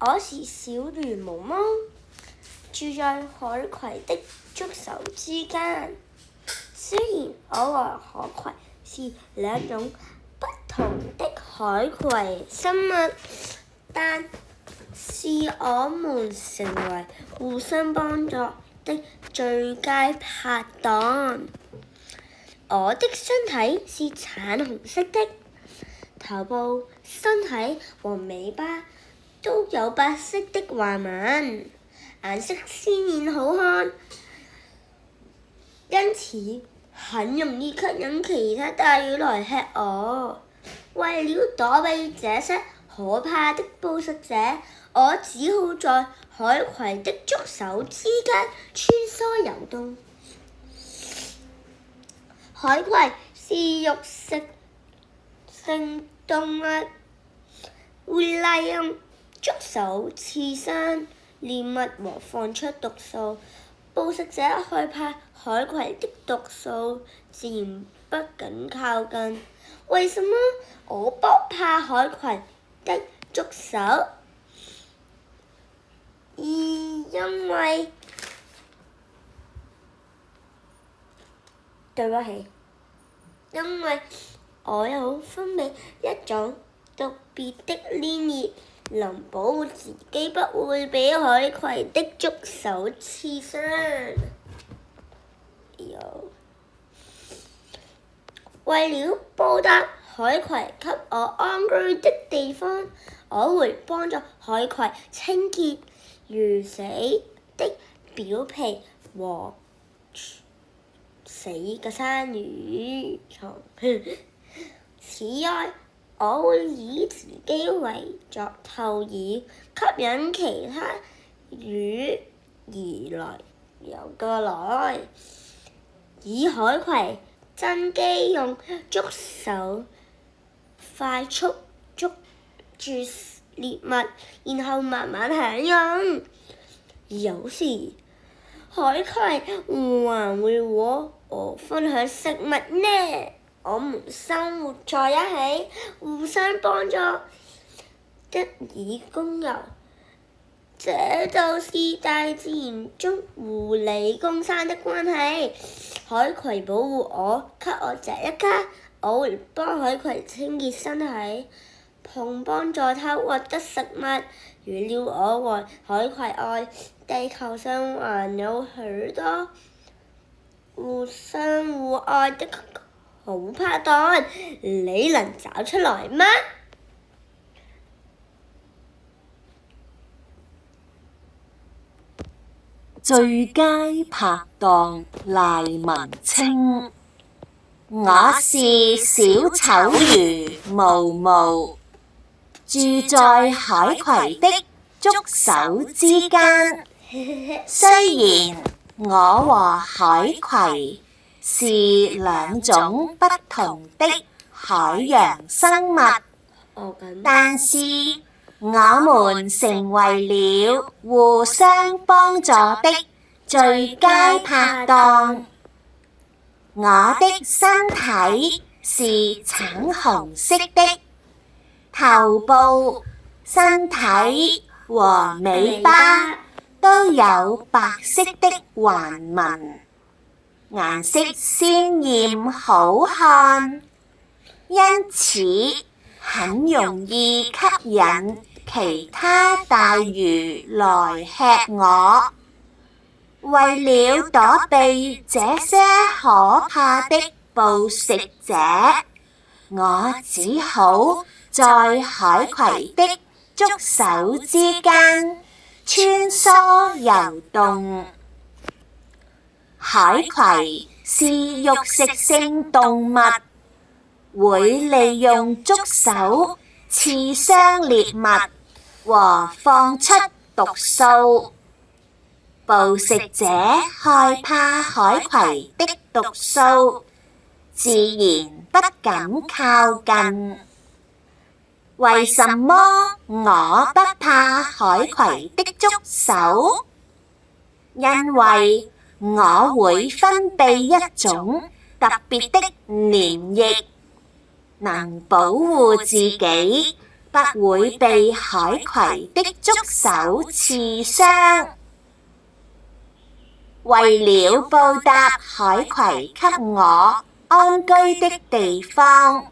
我是小魚毛毛，住在海葵的觸手之間。雖然我和海葵是兩種不同的海葵生物，但是我們成為互相幫助的最佳拍檔。我的身體是橙紅色的，頭部、身體和尾巴都有白色的橫紋，顏色鮮豔好看，因此很容易吸引其他大魚來吃我。為了躲避這些可怕的捕食者，我只好在海葵的觸手之間穿梭游動。海葵是肉食性動物，會利用觸手刺傷獵物和放出毒素。捕食者害怕海葵的毒素，自然不敢靠近。為什麼我不怕海葵的觸手？因為對不起，因為我有分泌一種特別的黏液，能保護自己不會被海葵的觸手刺傷。為了報答海葵給我安居的地方，我會幫助海葵清潔魚死的表皮和死嘅生魚蟲。此外，我會以自己為作透饵，吸引其他魚兒來游過來，以海葵真機用觸手快速捉住獵物，然後慢慢享用。有時海葵還會和我分享食物呢。我們生活在一起，互相幫助，一以共有，這就是大自然中互利共生的關係。海葵保護我，給我這一家，我會幫海葵清潔身體，並幫助它獲得食物。除了我和海葵外，地球上還有許多互相互愛的好拍檔，你能找出來嗎？最佳拍檔賴文清。我是小丑魚毛毛，住在海葵的觸手之間。雖然我和海葵是兩種不同的海洋生物，但是我們成為了互相幫助的最佳拍檔。我的身體是橙紅色的，頭部、身體和尾巴都有白色的橫紋，顏色鮮豔好看，因此很容易吸引其他大魚來吃我。為了躲避這些可怕的捕食者，我只好在海葵的觸手之間穿梭游動。海葵是肉食性動物，會利用觸手刺傷獵物和放出毒素。捕食者害怕海葵的毒素，自然不敢靠近。為什麼我不怕海葵的觸手？因為我會分泌一種特別的黏液，能保護自己不會被海葵的觸手刺傷。為了報答海葵給我安居的地方，